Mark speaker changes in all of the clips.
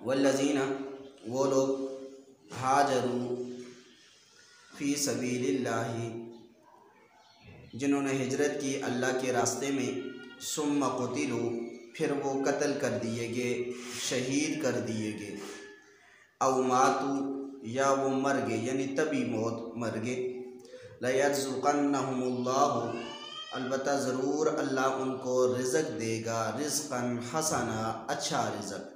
Speaker 1: वल्लज़ीना वो लोग हाजरू फ़ी सबीलिल्लाहि जिन्होंने हिजरत की अल्लाह के रास्ते में, सुम्मा क़ुतिलू फिर वो कत्ल कर दिए गए, शहीद कर दिए गए, औ मातू या वो मर गए यानी तभी मौत मर गए, लयर्ज़ुक़न्नहुमुल्लाहु अलबत्ता ज़रूर अल्लाह उनको रिज़्क़ देगा, रिज़्क़न हसना अच्छा रिज़्क़,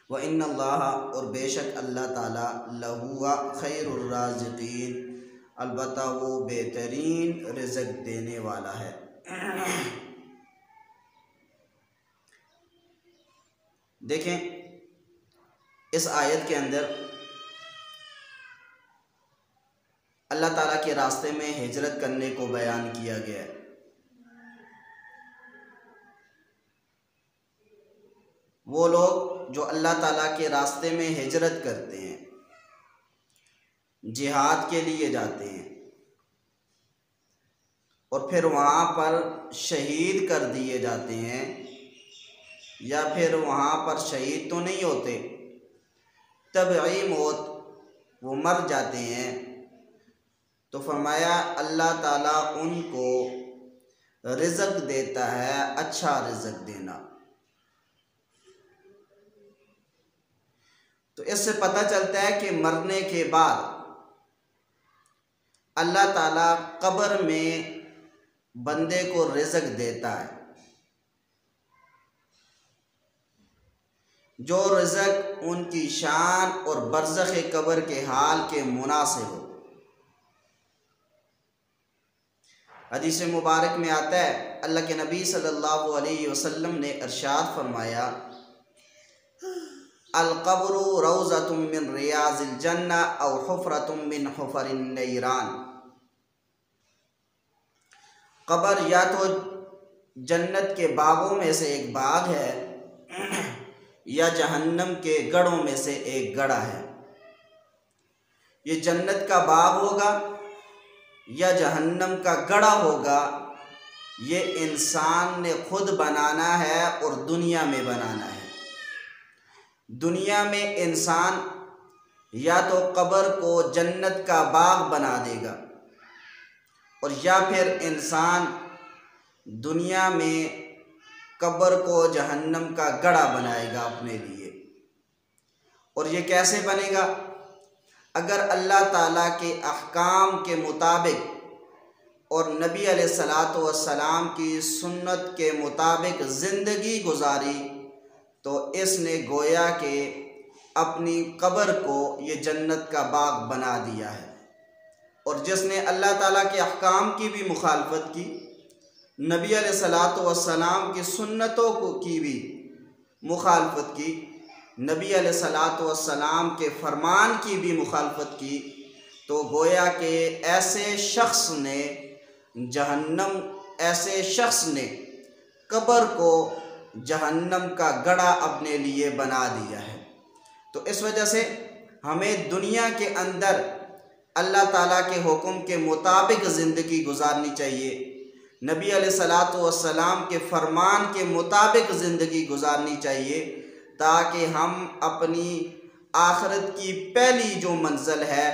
Speaker 1: व इन्नल्लाह और बेशक अल्लाह ताला लहुवा खैरुर राज़िक़ीन अलबत्ता वो बेहतरीन रिज़्क़ देने वाला है। देखें इस आयत के अंदर अल्लाह ताला के रास्ते में हिजरत करने को बयान किया गया है। वो लोग जो अल्लाह ताला के रास्ते में हिजरत करते हैं, जिहाद के लिए जाते हैं और फिर वहाँ पर शहीद कर दिए जाते हैं, या फिर वहाँ पर शहीद तो नहीं होते, तबई मौत वो मर जाते हैं, तो फरमाया अल्लाह ताला उनको रिज़्क़ देता है, अच्छा रिज़्क़ देना। तो इससे पता चलता है कि मरने के बाद अल्लाह ताला कब्र में बंदे को रिज़्क़ देता है, जो रिज़्क़ उनकी शान और बरज़ख़ कब्र के हाल के मुनासिब हो। हदीस मुबारक में आता है अल्लाह के नबी सल्लल्लाहु अलैहि वसल्लम ने इरशाद फरमाया, अल-क़ब्रु रौज़तुम मिन रियाज़िल जन्ना औ हुफ़रतुम मिन हुफ़रिन नैरान। कब्र या तो जन्नत के बागों में से एक बाग है या जहन्नम के गढ़ों में से एक गढ़ा है। ये जन्नत का बाग होगा या जहन्नम का गढ़ा होगा, ये इंसान ने खुद बनाना है और दुनिया में बनाना है। दुनिया में इंसान या तो कब्र को जन्नत का बाग बना देगा और या फिर इंसान दुनिया में कब्र को जहन्नम का गढ़ा बनाएगा अपने लिए। और ये कैसे बनेगा? अगर अल्लाह ताला के अहकाम के मुताबिक और नबी अलैहिस्सलातु वस्सलाम की सुन्नत के मुताबिक ज़िंदगी गुजारी तो इसने गोया के अपनी कब्र को ये जन्नत का बाग बना दिया है। और जिसने अल्लाह ताला के अहकाम की भी मुखालफत की, नबी अलैहिस्सलातु वस्सलाम की सुन्नतों की भी मुखालफत की, नबी अलैहिस्सलातु वस्सलाम के फरमान की भी मुखालफत की, तो गोया के ऐसे शख्स ने कब्र को जहन्नम का गढ़ा अपने लिए बना दिया है। तो इस वजह से हमें दुनिया के अंदर अल्लाह ताला के हुक्म के मुताबिक ज़िंदगी गुजारनी चाहिए, नबी अलैहिस्सलातु वस्सलाम के फरमान के मुताबिक ज़िंदगी गुजारनी चाहिए, ताकि हम अपनी आखिरत की पहली जो मंजिल है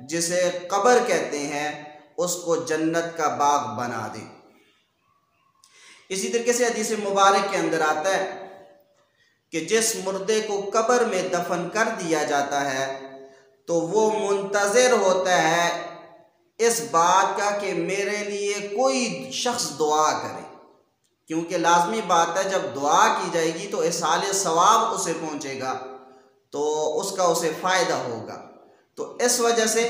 Speaker 1: जिसे कब्र कहते हैं उसको जन्नत का बाग बना दें। इसी तरीके से हदीस मुबारक के अंदर आता है कि जिस मुर्दे को कब्र में दफन कर दिया जाता है तो वो मुंतज़िर होता है इस बात का कि मेरे लिए कोई शख्स दुआ करे, क्योंकि लाजमी बात है जब दुआ की जाएगी तो इसाले सवाब उसे पहुंचेगा, तो उसका उसे फ़ायदा होगा। तो इस वजह से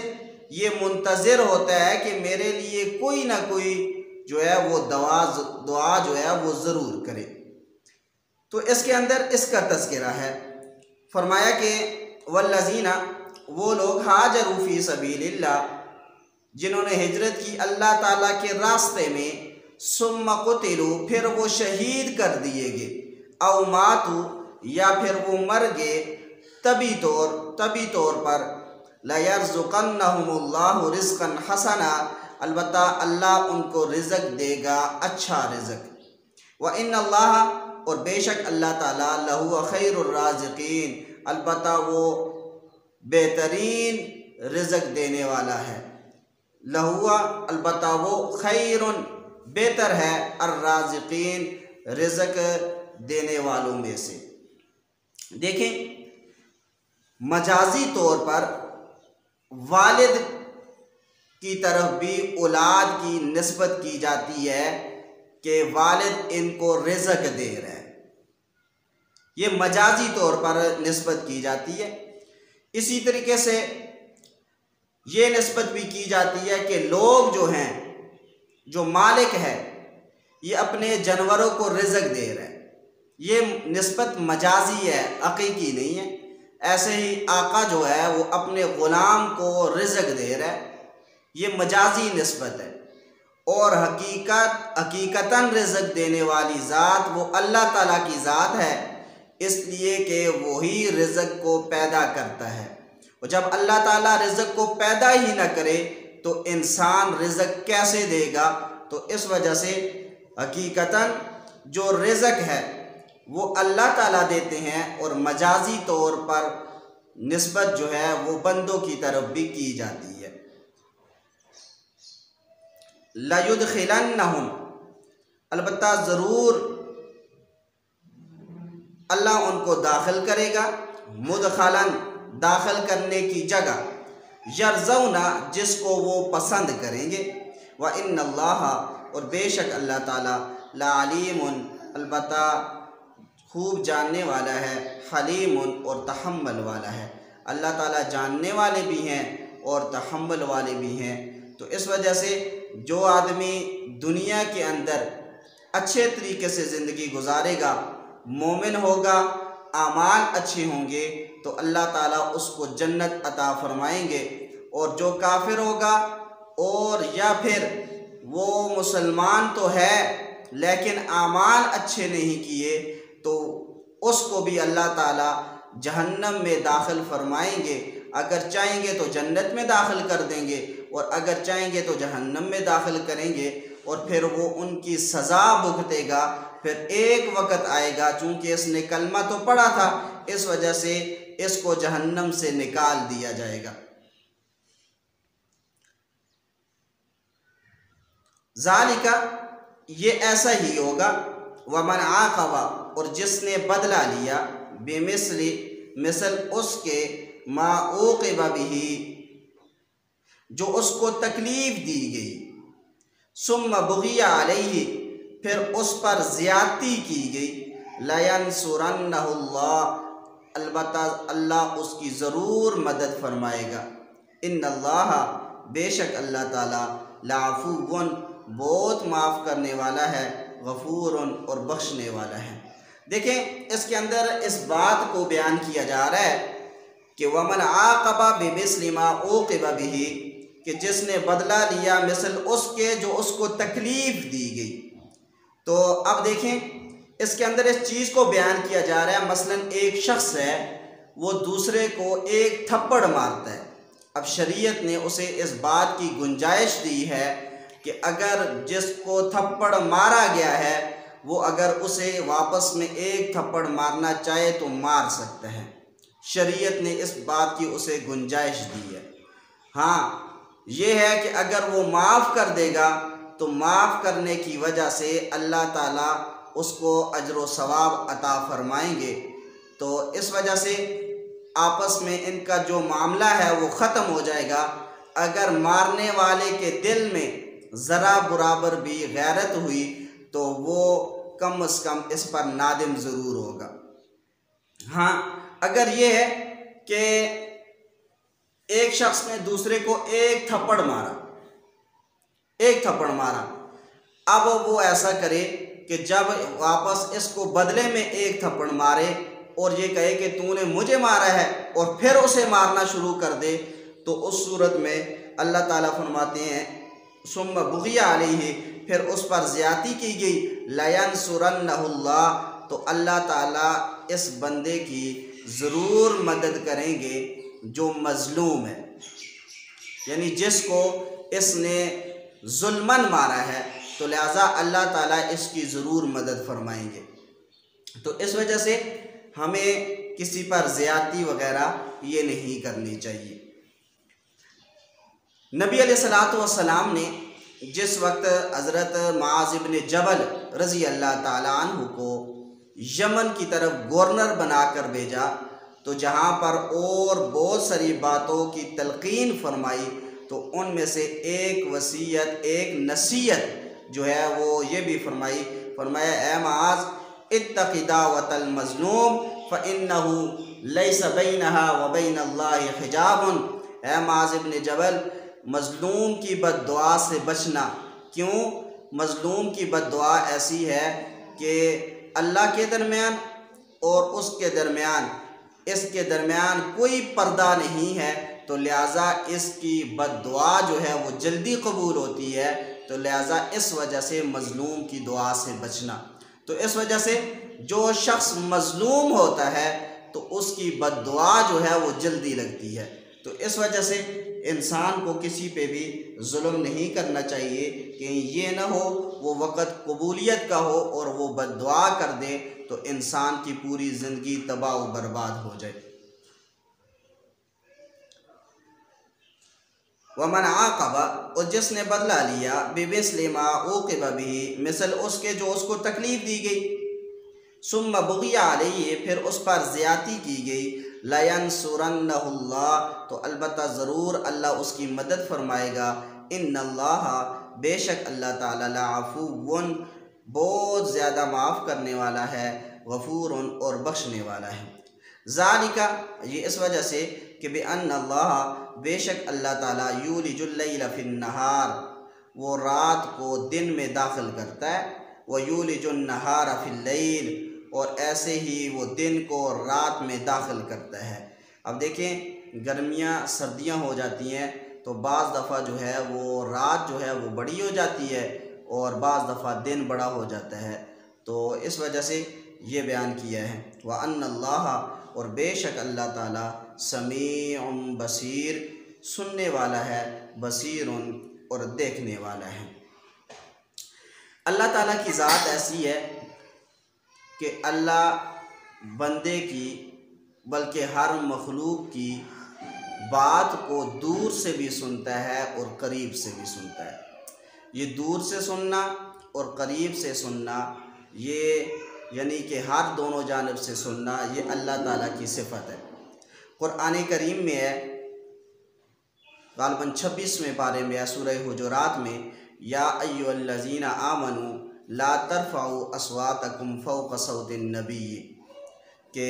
Speaker 1: ये मुंतज़िर होता है कि मेरे लिए कोई ना कोई जो है वो दुआ जो है वो ज़रूर करे। तो इसके अंदर इसका तज़किरा है। फरमाया कि वल्लज़ीना वो लोग हाजरू फ़ी सबीलिल्लाह जिन्होंने हिजरत की अल्लाह ताला के रास्ते में, सुम्मा क़ुतिलू फिर वो शहीद कर दिए गए, औ मातू या फिर वो मर गए, तभी तौर पर लयर्ज़ुक़न्नहुमुल्लाहु रिज़्क़न हसना अलबत्ता अल्लाह उनको रिज़्क़ देगा, अच्छा रिज़्क़। व इन्नल्लाह और बेशक अल्लाह ताला लहु खैरुर राज़िकीन, अलबत्ता वो बेहतरीन रिज़्क़ देने वाला है। लहुआ अलबत्ता वो खैरुन बेहतर है, अर्राज़िकीन रिज़्क़ देने वालों में से। देखें, मजाजी तौर पर वालिद की तरफ भी औलाद की निस्बत की जाती है कि वालिद इनको रिज़्क़ दे रहे हैं, ये मजाजी तौर पर निस्बत की जाती है। इसी तरीके से ये निस्बत भी की जाती है कि लोग जो हैं, जो मालिक है, ये अपने जानवरों को रिज़्क़ दे रहे हैं। ये निस्बत मजाजी है, हकीकी नहीं है। ऐसे ही आका जो है वो अपने ग़ुलाम को रिज़्क़ दे रहा है, ये मजाजी निस्बत है। और हकीकतन रिज़्क़ देने वाली ज़ात वो अल्लाह ताला की ज़ात है, इसलिए कि वही रिज़्क़ को पैदा करता है। और जब अल्लाह ताला रिज़्क़ को पैदा ही ना करे तो इंसान रिज़्क़ कैसे देगा? तो इस वजह से हकीकतन जो रिज़्क़ है वो अल्लाह ताला देते हैं, और मजाजी तौर पर निस्बत जो है वो बंदों की तरफ भी की जाती है। लयुदखिलन्नहुम, अलबत्ता ज़रूर अल्लाह उनको दाखिल करेगा, मुदखलन दाखिल करने की जगह, यरज़ौना जिसको वो पसंद करेंगे, व इन्नल्लाह और बेशक अल्लाह ताला लाअलीमुन अलबत्ता खूब जानने वाला है, हलीमुन और तहम्मुल वाला है। अल्लाह ताला जानने वाले भी हैं और तहम्मुल वाले भी हैं। तो इस वजह से जो आदमी दुनिया के अंदर अच्छे तरीके से ज़िंदगी गुजारेगा, मोमिन होगा, आमाल अच्छे होंगे, तो अल्लाह ताला उसको जन्नत अता फरमाएंगे। और जो काफिर होगा और या फिर वो मुसलमान तो है लेकिन आमाल अच्छे नहीं किए, तो उसको भी अल्लाह ताला जहन्नम में दाखिल फरमाएंगे। अगर चाहेंगे तो जन्नत में दाखिल कर देंगे और अगर चाहेंगे तो जहन्नम में दाखिल करेंगे, और फिर वो उनकी सज़ा भुगतेगा। फिर एक वक़्त आएगा, चूँकि इसने कलमा तो पढ़ा था, इस वजह से इसको जहन्नम से निकाल दिया जाएगा। ज़ालिका, ये ऐसा ही होगा, वमन आक़बा और जिसने बदला लिया, बेमिस्ली मिसल उसके, मा उक़िबा बिही जो उसको तकलीफ़ दी गई, सुम्मा बुग़िया अलैहि फिर उस पर ज़्यादती की गई, लयंसुरन्नहुल्लाह अलबत्ता अल्लाह उसकी ज़रूर मदद फरमाएगा। इन्नल्लाह बेशक अल्लाह ताला लाअफ़ुव्वुन बहुत माफ़ करने वाला है, गफ़ूरुन और बख्शने वाला है। देखें, इसके अंदर इस बात को बयान किया जा रहा है कि वमन आक़बा बिमिस्लि मा उक़िबा बिही कि जिसने बदला लिया मिसल उसके जो उसको तकलीफ़ दी गई। तो अब देखें, इसके अंदर इस चीज़ को बयान किया जा रहा है, मसलन एक शख्स है, वो दूसरे को एक थप्पड़ मारता है। अब शरीयत ने उसे इस बात की गुंजाइश दी है कि अगर जिसको थप्पड़ मारा गया है वो अगर उसे वापस में एक थप्पड़ मारना चाहे तो मार सकता है। शरीयत ने इस बात की उसे गुंजाइश दी है। हाँ, ये है कि अगर वो माफ़ कर देगा तो माफ़ करने की वजह से अल्लाह ताला उसको अजर व सवाब अता फरमाएंगे। तो इस वजह से आपस में इनका जो मामला है वो ख़त्म हो जाएगा। अगर मारने वाले के दिल में ज़रा बराबर भी गैरत हुई तो वो कम अज़ कम इस पर नादिम ज़रूर होगा। हाँ, अगर ये है कि एक शख्स ने दूसरे को एक थप्पड़ मारा, अब वो ऐसा करे कि जब वापस इसको बदले में एक थप्पड़ मारे और ये कहे कि तूने मुझे मारा है और फिर उसे मारना शुरू कर दे, तो उस सूरत में अल्लाह ताला फरमाते हैं सुम्मा बुग़िया अलैहि फिर उस पर ज़्यादती की गई, लयंसुरन्नहुल्लाह तो अल्लाह ताला इस बंदे की ज़रूर मदद करेंगे जो मज़लूम है, यानी जिसको इसने जुल्मन मारा है, तो लिहाजा अल्लाह ताला इसकी ज़रूर मदद फरमाएंगे। तो इस वजह से हमें किसी पर ज़्यादती वगैरह ये नहीं करनी चाहिए। नबी अलैहिस्सलातु वस्सलाम ने जिस वक्त हज़रत मुआज़ इब्न जबल रज़ी अल्लाह ताला अन्हु को यमन की तरफ गवर्नर बनाकर भेजा, तो जहाँ पर और बहुत सारी बातों की तलकीन फरमाई, तो उनमें से एक वसीयत, एक नसीहत जो है वो ये भी फरमाया ए मुआज़ इत्तक़ि दावतल मज़लूम फ़इन्नहु लैसा बैनहा व बैनल्लाहि हिजाबुन। ए मुआज़ इब्न जबल, मज़लूम की बद्दुआ से बचना। क्यों? मज़लूम की बद्दुआ ऐसी है कि अल्लाह के दरमियान और उसके दरमियान, इसके दरमियान कोई पर्दा नहीं है, तो लिहाजा इसकी बद्दुआ जो है वो जल्दी कबूल होती है। तो लिहाजा इस वजह से मज़लूम की दुआ से बचना। तो इस वजह से जो शख्स मज़लूम होता है तो उसकी बद्दुआ जो है वो जल्दी लगती है। तो इस वजह से इंसान को किसी पे भी जुल्म नहीं करना चाहिए कि ये ना हो वो वक़्त कबूलियत का हो और वो बद्दुआ कर दे तो इंसान की पूरी ज़िंदगी तबाह व बर्बाद हो जाए। वमन आक़बा, और जिसने बदला लिया, बिमिस्लि मा उक़िबा बिही, मिसल उसके जो उसको तकलीफ़ दी गई, सुम्मा बुग़िया अलैहि, फिर उस पर ज़्यादती की गई, लयंसुरन्नहुल्लाह, तो अलबत्ता ज़रूर अल्लाह उसकी मदद फरमाएगा। इन्नल्लाह, बेशक अल्लाह ताला लअफ़ुव्वुन, बहुत ज़्यादा माफ़ करने वाला है, गफ़ूरुन, और बख्शने वाला है। ज़ालिका, ये इस वजह से कि बिअन्नल्लाह, बेशक अल्लाह ताला यूलिजुल लैला फिन्नहार, वो रात को दिन में दाखिल करता है, व यूलिजुन नहारा फिल्लैल, और ऐसे ही वो दिन को रात में दाखिल करता है। अब देखें, गर्मियाँ सर्दियाँ हो जाती हैं तो बाज़ दफ़ा जो है वो रात जो है वो बड़ी हो जाती है और बाज़ दफ़ा दिन बड़ा हो जाता है। तो इस वजह से ये बयान किया है। व अन्नल्लाह, और बेशक अल्लाह ताला समीउन बसीर, सुनने वाला है, बसीरुन, और देखने वाला है। अल्लाह ताला की ज़ात ऐसी है कि अल्लाह बंदे की बल्कि हर मखलूक की बात को दूर से भी सुनता है और करीब से भी सुनता है। ये दूर से सुनना और करीब से सुनना, ये यानी कि हर दोनों जानिब से सुनना, ये अल्लाह ताला की सिफत है। कुरान करीम में है, ग़ालिबन 26वें पारे में, सूरह हुजुरात में, या अय्युहल्लज़ीना आमनू ला तरफ़अू अस्वातकुम फ़ौक़ सौतिन नबी, कि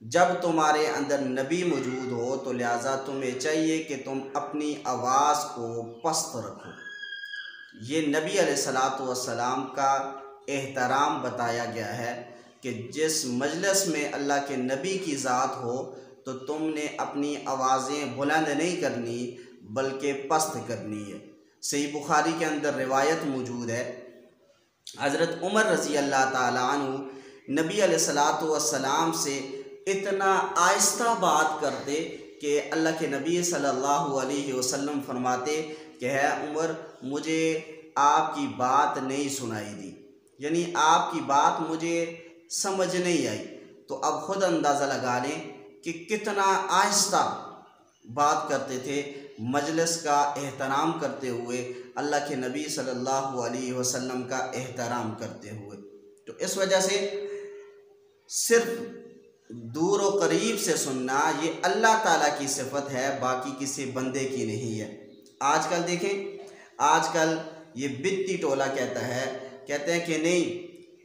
Speaker 1: जब तुम्हारे अंदर नबी मौजूद हो तो लिहाजा तुम्हें चाहिए कि तुम अपनी आवाज़ को पस्त रखो। ये नबी अलैहिस्सलातु वस्सलाम का एहतराम बताया गया है कि जिस मजलिस में अल्लाह के नबी की ज़ात हो तो तुमने अपनी आवाज़ें बुलंद नहीं करनी बल्कि पस्त करनी है। सही बुखारी के अंदर रिवायत मौजूद है, हज़रत उमर रज़ी अल्लाह ताला अन्हु नबी अलैहिस्सलातु वस्सलाम से इतना आहिस्ता बात करते कि अल्लाह के नबी सल्लल्लाहु अलैहि वसल्लम फरमाते कि है उमर, मुझे आपकी बात नहीं सुनाई दी, यानी आपकी बात मुझे समझ नहीं आई। तो अब ख़ुद अंदाज़ा लगा लें कि कितना आहिस्ता बात करते थे, मजलिस का एहतराम करते हुए, अल्लाह के नबी सल्लल्लाहु अलैहि वसल्लम का एहतराम करते हुए। तो इस वजह से सिर्फ दूर व करीब से सुनना ये अल्लाह ताला की सिफत है, बाकी किसी बंदे की नहीं है। आजकल देखें, आजकल ये बित्ती टोला कहते हैं कि नहीं,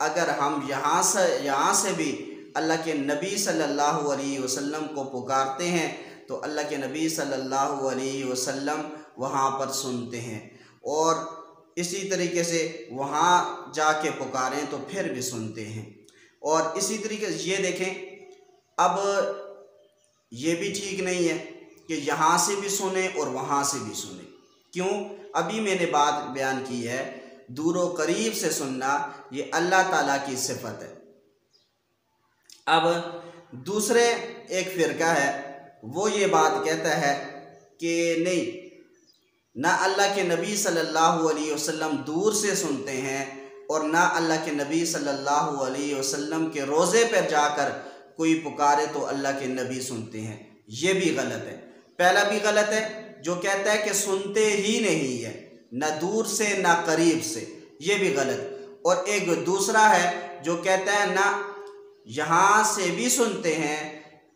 Speaker 1: अगर हम यहाँ से भी अल्लाह के नबी सल्लल्लाहु अलैहि वसल्लम को पुकारते हैं तो अल्लाह के नबी सल्लल्लाहु अलैहि वसल्लम वहाँ पर सुनते हैं, और इसी तरीके से वहाँ जाके पुकारें तो फिर भी सुनते हैं। और इसी तरीके से ये देखें, अब ये भी ठीक नहीं है कि यहाँ से भी सुने और वहाँ से भी सुने। क्यों? अभी मैंने बात बयान की है, दूरो करीब से सुनना ये अल्लाह ताला की सिफत है। अब दूसरे एक फ़िरका है, वो ये बात कहता है कि नहीं, ना अल्लाह के नबी सल्लल्लाहु अलैहि वसल्लम दूर से सुनते हैं, और ना अल्लाह के नबी सल्लल्लाहु अलैहि वसल्लम के रोज़े पर जाकर कोई पुकारे तो अल्लाह के नबी सुनते हैं। ये भी गलत है। पहला भी गलत है जो कहता है कि सुनते ही नहीं है, ना दूर से ना करीब से, ये भी गलत। और एक दूसरा है जो कहता है ना यहाँ से भी सुनते हैं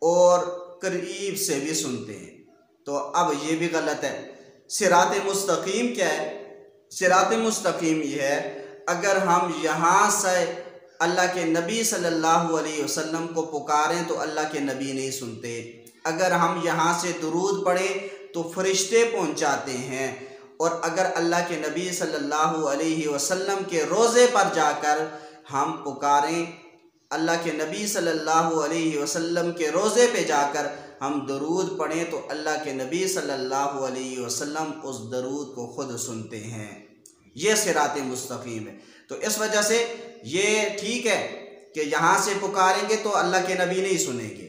Speaker 1: और करीब से भी सुनते हैं, तो अब ये भी गलत है। सिरात मुस्तकीम क्या है? सिरात मुस्तकीम ये है, अगर हम यहाँ से अल्लाह के नबी सल्लल्लाहु अलैहि वसल्लम को पुकारें तो अल्लाह के नबी नहीं सुनते। अगर हम यहाँ से दुरूद पढ़ें तो फरिश्ते पहुँचाते हैं। और अगर अल्लाह के नबी सल्लल्लाहु अलैहि वसल्लम के रोज़े पर जाकर हम पुकारें, अल्लाह के नबी सल्लल्लाहु अलैहि वसल्लम के रोज़े पे जाकर हम दरूद पढ़ें तो अल्लाह के नबी सल्लल्लाहु अलैहि वसल्लम उस दरूद को खुद सुनते हैं। ये सिरात मुस्तकीम है। तो इस वजह से ये ठीक है कि यहाँ से पुकारेंगे तो अल्लाह के नबी नहीं सुनेंगे,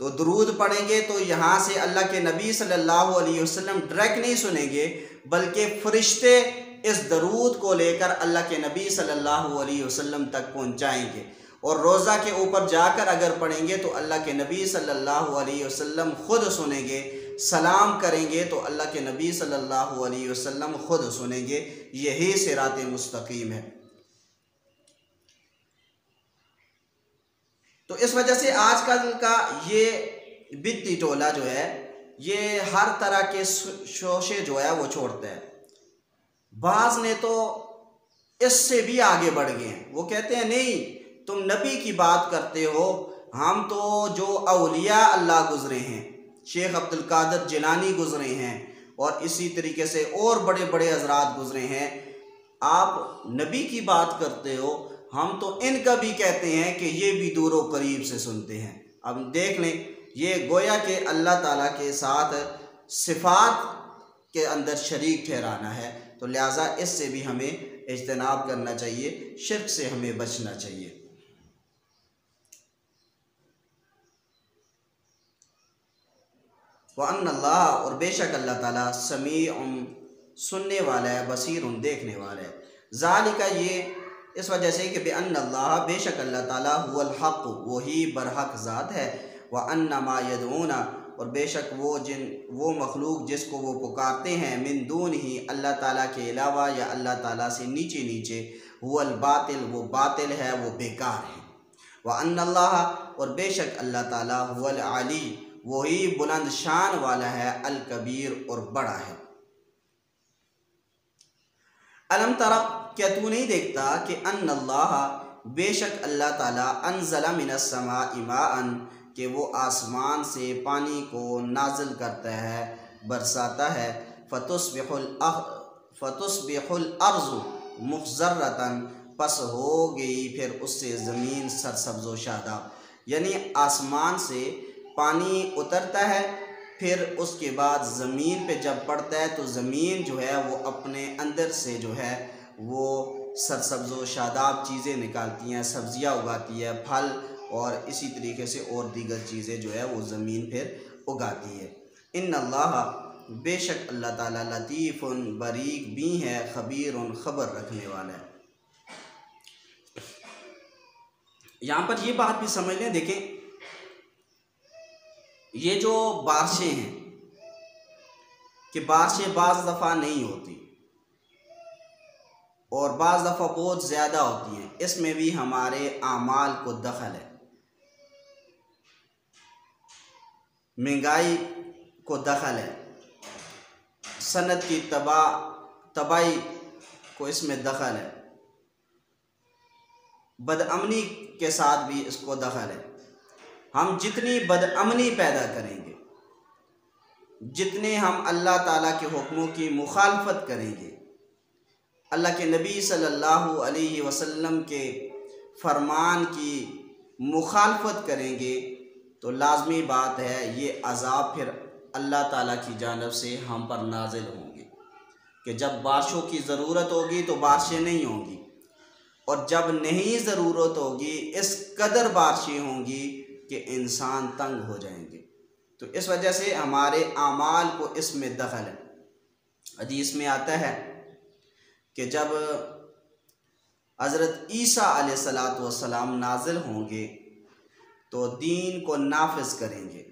Speaker 1: तो दरूद पढ़ेंगे तो यहाँ से अल्लाह के नबी सल्लल्लाहु अलैहि वसल्लम डायरेक्ट नहीं सुनेंगे, बल्कि फरिश्ते इस दरूद को लेकर अल्लाह के नबी सल्लल्लाहु अलैहि वसल्लम तक पहुँचाएँगे। और रोज़ा के ऊपर जाकर अगर पढ़ेंगे तो अल्लाह के नबी सल्लल्लाहु अलैहि वसल्लम खुद सुनेंगे। सलाम करेंगे तो अल्लाह के नबी सल्लल्लाहु अलैहि वसल्लम खुद सुनेंगे। यही सिरात मुस्तकीम है। तो इस वजह से आजकल का ये बिद्दी टोला जो है ये हर तरह के शोशे जो है वो छोड़ता है। बाज़ ने तो इससे भी आगे बढ़ गए हैं। वो कहते हैं नहीं, तुम नबी की बात करते हो, हम तो जो औलिया अल्लाह गुजरे हैं, शेख अब्दुल कादिर जिलानी गुजरे हैं और इसी तरीके से और बड़े बड़े हजरात गुजरे हैं, आप नबी की बात करते हो, हम तो इनका भी कहते हैं कि ये भी दूरो करीब से सुनते हैं। अब देख लें, ये गोया के अल्लाह ताला के साथ सिफ़ात के अंदर शरीक ठहराना है। तो लिहाजा इससे भी हमें इज्तनाब करना चाहिए, शिर्क से हमें बचना चाहिए। व अन्नल्लाह, और बेशक अल्लाह ताला समीउन सुनने वाला है, बसीरुन देखने वाला है। ज़ालिका, ये इस वजह से कि बेअन्नल्लाह, बेशक अल्लाह ताला हुवल हक़, वही बरहक ज़ात है। व अन्ना मा यदऊना, और बेशक वो मखलूक जिसको वो पुकारते हैं, मिन दून ही, अल्लाह ताला के अलावा या अल्लाह ताला से नीचे नीचे, हुवल बातिल, वो बातिल है, वो बेकार है। व अन्नल्लाह, और बेशक अल्लाह ताला हुवल अली, वही बुलंद शान वाला है, अल कबीर, और बड़ा है। अलम तरा, क्या तू नहीं देखता कि अन्नल्लाह, बेशक अल्लाह ताला, अनज़ला मिनस समाई माअन, कि वो आसमान से पानी को नाजिल करता है, बरसाता है। फतुस्बिहुल अर्ज़ु मुख़ज़र्रतन, पस हो गई फिर उससे ज़मीन सरसब्ज़ व शादाब। यानी आसमान से पानी उतरता है, फिर उसके बाद ज़मीन पे जब पड़ता है तो ज़मीन जो है वो अपने अंदर से जो है वो सरसब्ज़ व शादाब चीज़ें निकालती हैं, सब्ज़ियाँ उगाती है, फल और इसी तरीके से और दीगर चीज़ें जो है वो ज़मीन फिर उगाती है। इन्नल्लाह, बेशक अल्लाह ताला, लतीफ़ुन, बरीक भी है, ख़बीरुन, ख़बर रखने वाला है। यहाँ पर ये बात भी समझ लें, देखें, ये जो बारिशें हैं कि बारिशें बाज़ दफ़ा नहीं होती और बाज़ दफ़ा बहुत ज़्यादा होती हैं, इसमें भी हमारे आमाल को दखल है, महंगाई को दखल है, सनत की तबाही को इसमें दखल है, बदअमनी के साथ भी इसको दखल है। हम जितनी बदअमनी पैदा करेंगे, जितने हम अल्लाह ताला के हुक्मों की मुखालफत करेंगे, अल्लाह के नबी सल्लल्लाहु अलैहि वसल्लम के फरमान की मुखालफत करेंगे, तो लाजमी बात है ये अज़ाब फिर अल्लाह ताला की जानिब से हम पर नाजिल होंगे कि जब बारिशों की ज़रूरत होगी तो बारिशें नहीं होंगी, और जब नहीं ज़रूरत होगी इस कदर बारिशें होंगी कि इंसान तंग हो जाएंगे। तो इस वजह से हमारे आमाल को इसमें दखल है। हदीस में आता है कि जब हज़रत ईसा अलैहिस्सलातु वस्सलाम नाजिल होंगे तो दीन को नाफिज करेंगे।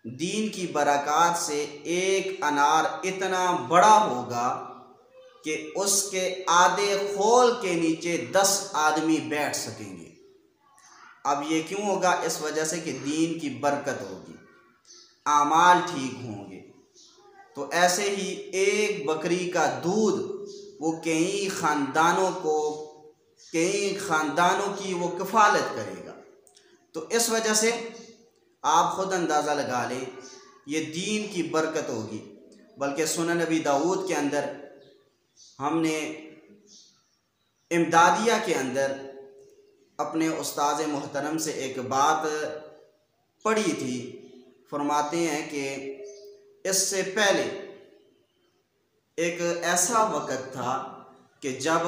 Speaker 1: दीन की बरक़ात से एक अनार इतना बड़ा होगा कि उसके आधे खोल के नीचे 10 आदमी बैठ सकेंगे। अब ये क्यों होगा? इस वजह से कि दीन की बरकत होगी, आमाल ठीक होंगे। तो ऐसे ही एक बकरी का दूध वो कई ख़ानदानों की वो किफ़ालत करेगा। तो इस वजह से आप ख़ुद अंदाज़ा लगा लें, ये दीन की बरकत होगी। बल्कि सुनन नबी दाऊद के अंदर हमने इमदादिया के अंदर अपने उस्ताद मोहतरम से एक बात पढ़ी थी। फरमाते हैं कि इससे पहले एक ऐसा वक़्त था कि जब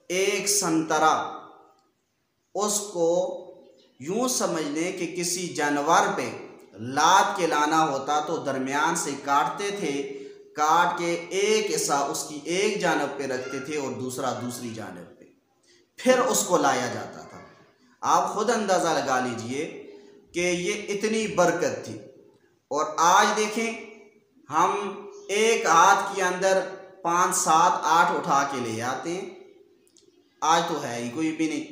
Speaker 1: एक संतरा उसको यूँ समझ लें कि किसी जानवर पे लाद के लाना होता तो दरमियान से काटते थे, काट के एक हिस्सा उसकी एक जानब पे रखते थे और दूसरा दूसरी जानब पे, फिर उसको लाया जाता था। आप ख़ुद अंदाज़ा लगा लीजिए कि ये इतनी बरकत थी। और आज देखें, हम एक हाथ के अंदर 5, 7, 8 उठा के ले आते हैं। आज तो है ही कोई भी नहीं।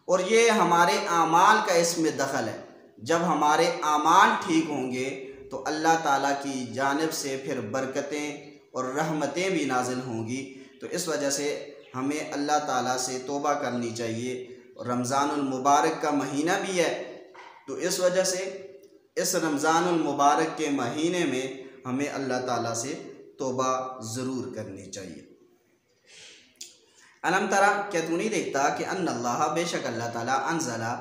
Speaker 1: और ये हमारे आमाल का इसमें दखल है। जब हमारे आमाल ठीक होंगे तो अल्लाह ताला की जानिब से फिर बरकतें और रहमतें भी नाजिल होंगी। तो इस वजह से हमें अल्लाह ताला से तौबा करनी चाहिए। रमज़ानुल मुबारक का महीना भी है, तो इस वजह से इस रमज़ानुल मुबारक के महीने में हमें अल्लाह ताला से तौबा ज़रूर करनी चाहिए। अलम तरा, क्या तू नहीं देखता कि अन्नल्लाह, बेशक अल्लाह ताला, अनज़ला,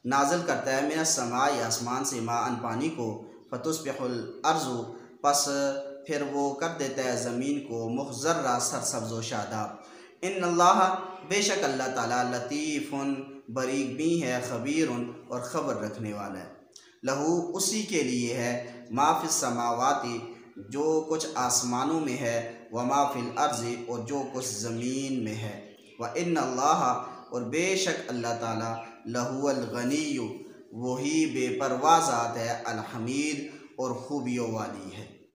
Speaker 1: नाजिल करता है, मिनस समाई, आसमान से, माअन, पानी को, फतुस्बिहुल अर्ज़ु, पस फिर वो कर देता है ज़मीन को, मुख़ज़र्रा, सरसब्ज़ व शादाब। इन्नल्लाह, बेशक अल्लाह ताला, लतीफ़ुन, बरीक भी है, ख़बीरुन, और ख़बर रखने वाला है। लहू, उसी के लिए है, मा फ़िस समावाति, जो कुछ आसमानों में है, व मा फ़िल अर्ज़ि, और जो कुछ ज़मीन में है। व इन्नल्लाह, और बेशक अल्लाह ताला, लहुवल गनिय्यु, वही बेपरवाह ज़ात है, अल हमीद, और खूबियों वाली है।